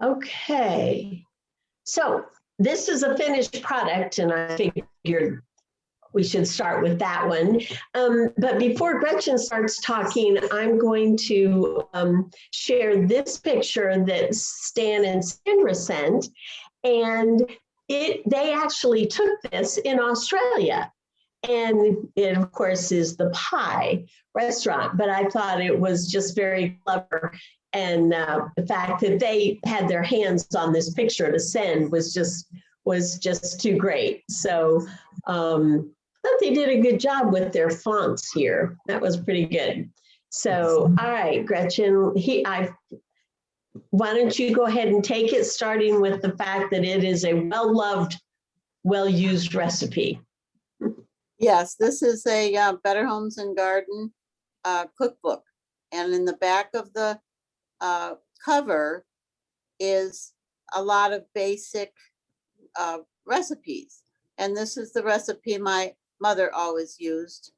Okay. So this is a finished product, and I figured we should start with that one. But before Gretchen starts talking, I'm going to share this picture that Stan and Sandra sent. And they actually took this in Australia. And it, of course, is the Pie restaurant. But I thought it was just very clever. And the fact that they had their hands on this picture to send was just too great. So I thought they did a good job with their fonts here. That was pretty good. So, all right, Gretchen, why don't you go ahead and take it, starting with the fact that it is a well-loved, well-used recipe. Yes, this is a Better Homes and Garden cookbook. And in the back of the cover is a lot of basic recipes. And this is the recipe my mother always used.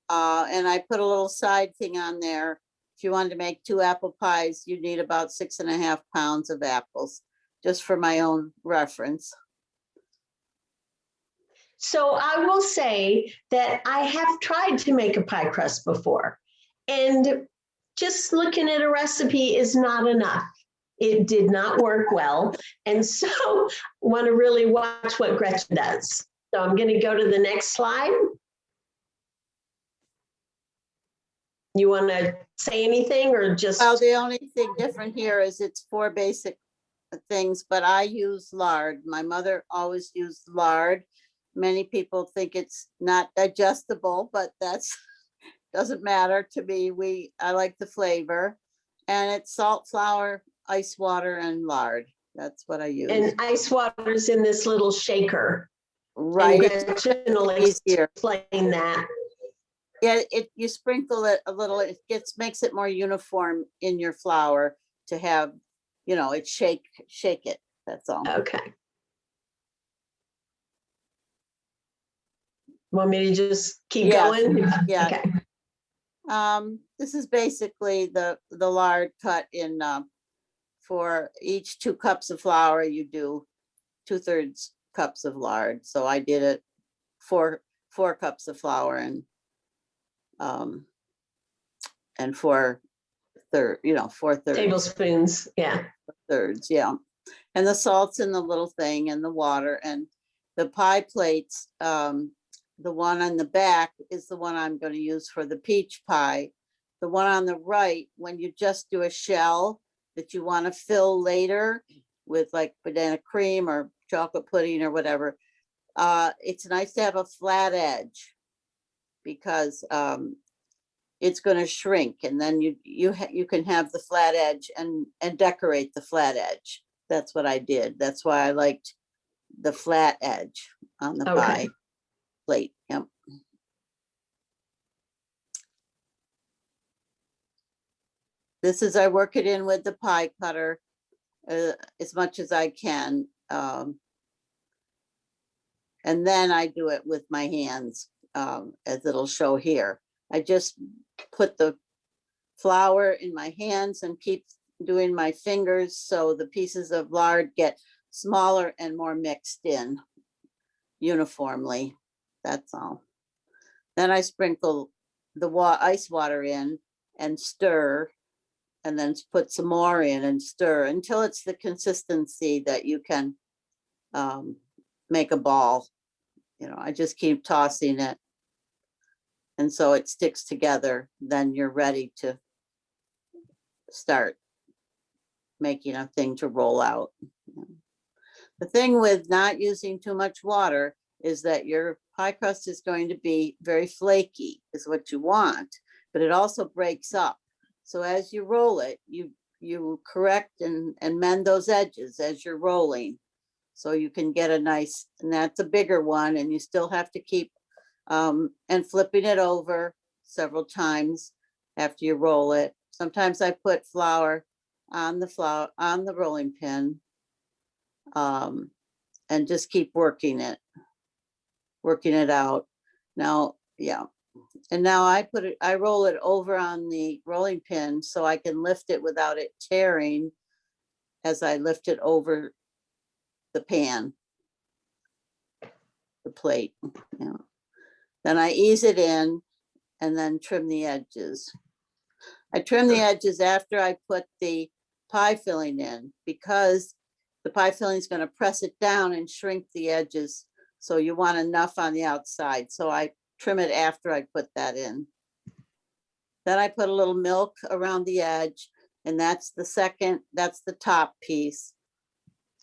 And I put a little side thing on there. If you wanted to make 2 apple pies, you need about 6.5 pounds of apples, just for my own reference. So I will say that I have tried to make a pie crust before, and just looking at a recipe is not enough. It did not work well. And so I want to really watch what Gretchen does. So I'm going to go to the next slide. You want to say anything or just? Well, the only thing different here is it's 4 basic things, but I use lard. My mother always used lard. Many people think it's not digestible, but that's doesn't matter to me. I like the flavor. And it's salt, flour, ice water, and lard. That's what I use. And ice water's in this little shaker. Right. And Gretchen will explain that. Yeah, you sprinkle it a little, it makes it more uniform in your flour to have, it shake it. That's all. Okay. Want me to just keep going? Yeah. Okay. This is basically the lard cut in, for each 2 cups of flour, you do 2/3 cups of lard. So I did it 4 cups of flour and 4/3, 4/3 tablespoons. Yeah. Thirds. Yeah. And the salt's in the little thing, and the water, and the pie plates. The one on the back is the one I'm going to use for the peach pie. The one on the right, when you just do a shell that you want to fill later with like banana cream or chocolate pudding or whatever, it's nice to have a flat edge, because it's going to shrink, and then you can have the flat edge and decorate the flat edge. That's what I did. That's why I liked the flat edge on the pie plate. Yep. This is, I work it in with the pie cutter as much as I can. And then I do it with my hands, as it'll show here. I just put the flour in my hands and keep doing my fingers so the pieces of lard get smaller and more mixed in uniformly. That's all. Then I sprinkle the ice water in and stir, and then put some more in and stir until it's the consistency that you can make a ball. I just keep tossing it. And so it sticks together. Then you're ready to start making a thing to roll out. The thing with not using too much water is that your pie crust is going to be very flaky, is what you want, but it also breaks up. So as you roll it, you correct and mend those edges as you're rolling, so you can get a nice, and that's a bigger one, and you still have to keep and flipping it over several times after you roll it. Sometimes I put flour on the rolling pin, and just keep working it out. Now, yeah. And now I roll it over on the rolling pin so I can lift it without it tearing. as I lift it over the pan, the plate. Yeah. Then I ease it in and then trim the edges. I trim the edges after I put the pie filling in, because the pie filling is going to press it down and shrink the edges. So you want enough on the outside. So I trim it after I put that in. Then I put a little milk around the edge, and that's the top piece.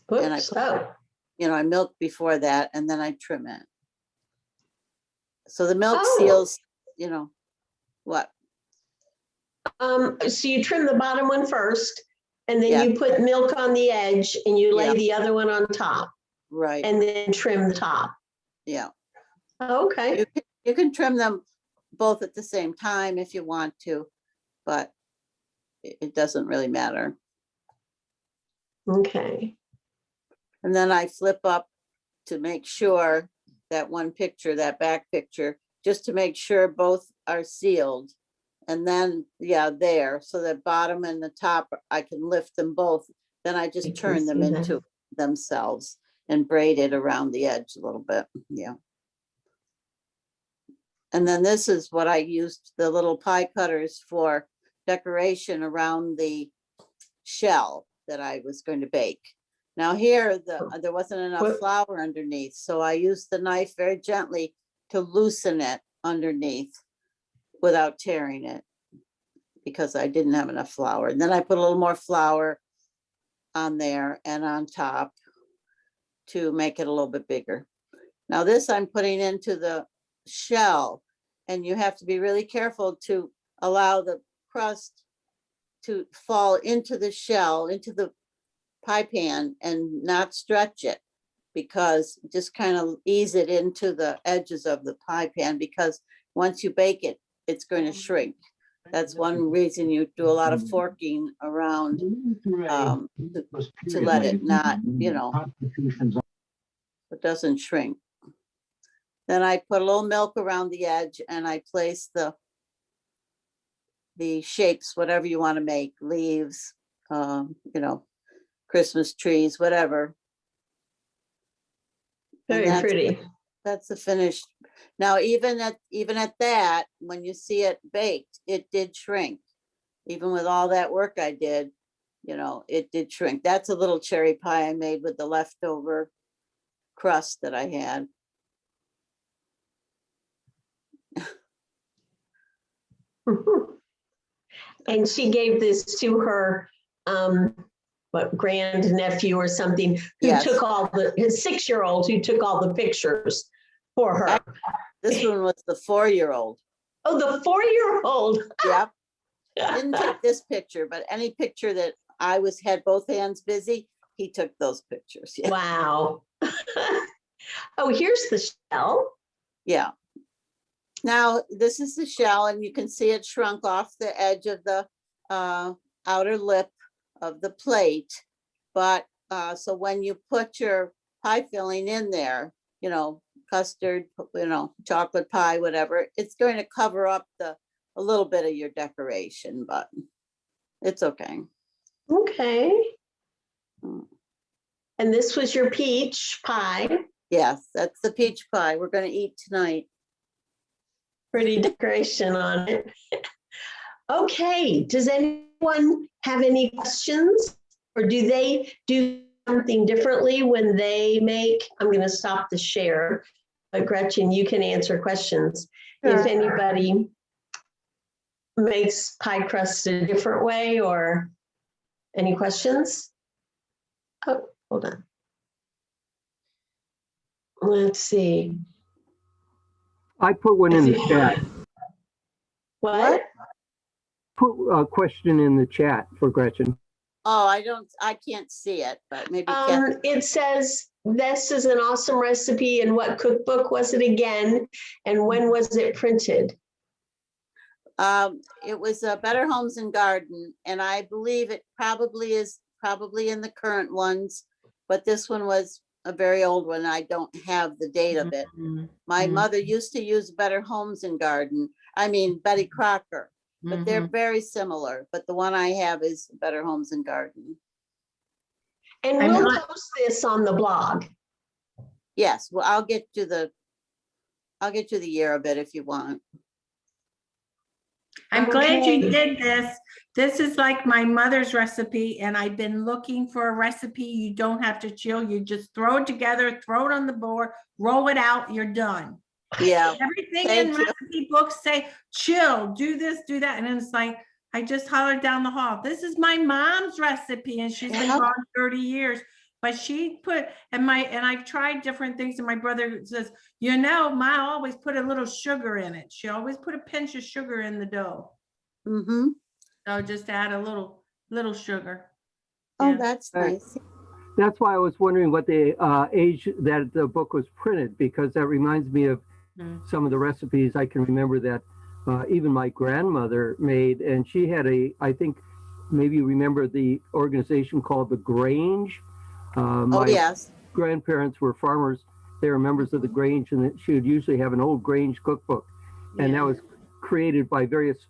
And I Oops, put, oh, I milk before that, and then I trim it. So the milk Oh. seals, what? So you trim the bottom one first, and then Yeah. you put milk on the edge, and you lay Yeah. the other one on top, Right. and then trim the top. Yeah. Okay. You can trim them both at the same time if you want to, but it doesn't really matter. Okay. And then I flip up to make sure that one picture, that back picture, just to make sure both are sealed. And then, yeah, there, so the bottom and the top, I can lift them both. Then I just turn them into themselves and braid it around the edge a little bit. Yeah. And then this is what I used the little pie cutters for decoration around the shell that I was going to bake. Now here, there wasn't enough flour underneath, so I used the knife very gently to loosen it underneath without tearing it, because I didn't have enough flour. And then I put a little more flour on there and on top to make it a little bit bigger. Now this I'm putting into the shell, and you have to be really careful to allow the crust to fall into the shell, into the pie pan, and not stretch it, because just kind of ease it into the edges of the pie pan, because once you bake it, it's going to shrink. That's one reason you do a lot of forking around to let it not, it doesn't shrink. Then I put a little milk around the edge, and I place the shapes, whatever you want to make, leaves, Christmas trees, whatever. Very pretty. That's the finished. Now, even at that, when you see it baked, it did shrink. Even with all that work I did, it did shrink. That's a little cherry pie I made with the leftover crust that I had. And she gave this to her grand nephew or something, who Yes. took his 6-year-old who took all the pictures for her. This one was the 4-year-old. Oh, the 4-year-old. Yep. Didn't take this picture, but any picture that I had both hands busy, he took those pictures. Yeah. Wow. Oh, here's the shell. Yeah. Now, this is the shell, and you can see it shrunk off the edge of the outer lip of the plate. But so when you put your pie filling in there, custard, chocolate pie, whatever, it's going to cover up a little bit of your decoration, but it's okay. Okay. And this was your peach pie. Yes, that's the peach pie we're going to eat tonight. Pretty decoration on it. Okay, does anyone have any questions, or do they do something differently when they make? I'm going to stop the share, but Gretchen, you can answer questions. Sure. If anybody makes pie crust a different way, or any questions? Oh, hold on. Let's see. I put one in the chat. What? Put a question in the chat for Gretchen. Oh, I can't see it, but maybe it says, this is an awesome recipe, and what cookbook was it again? And when was it printed? It was Better Homes and Garden, and I believe it probably is in the current ones, but this one was a very old one. I don't have the date of it. My mother used to use Better Homes and Garden. I mean, Betty Crocker, but they're very similar. But the one I have is Better Homes and Garden. And I'm we'll not- post this on the blog. Yes, well, I'll get you the year a bit if you want. I'm glad you Okay. did this. This is like my mother's recipe, and I've been looking for a recipe. You don't have to chill. You just throw it together, throw it on the board, roll it out, you're done. Yeah, Everything Thank in you. recipe books say, chill, do this, do that. And then it's like, I just hollered down the hall, this is my mom's recipe, and she's been Yeah. gone 30 years. But she put, and I've tried different things, and my brother says, you know, Ma always put a little sugar in it. She always put a pinch of sugar in the dough. mm-hmm. So just add a little sugar. Oh, Yeah. that's Right. nice. That's why I was wondering what the age that the book was printed, because that reminds me of some of the recipes I can remember that even my grandmother made. And she had I think maybe you remember the organization called the Grange. Oh, My yes. grandparents were farmers. They were members of the Grange, and she would usually have an old Grange cookbook. And that Yeah. was created by various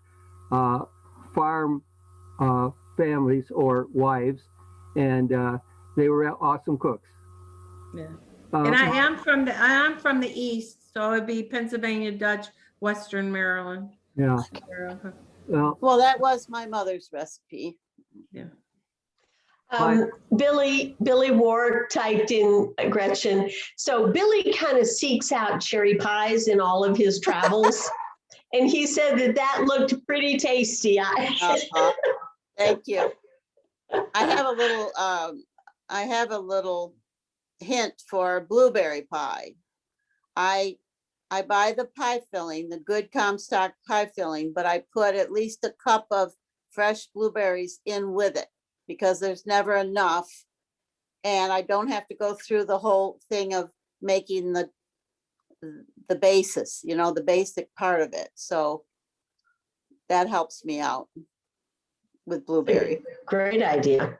farm families or wives, and they were awesome cooks. Yeah. Uh, And I am from the east, so it'd be Pennsylvania Dutch, Western Maryland. yeah. Well, Well, that was my mother's recipe. Yeah. Billy Ward typed in Gretchen. So Billy kind of seeks out cherry pies in all of his travels. And he said that looked pretty tasty. Uh-huh. Thank you. I have a little hint for blueberry pie. I buy the pie filling, the good Comstock pie filling, but I put at least a cup of fresh blueberries in with it because there's never enough. And I don't have to go through the whole thing of making the basis, the basic part of it. So that helps me out with blueberry. Great idea.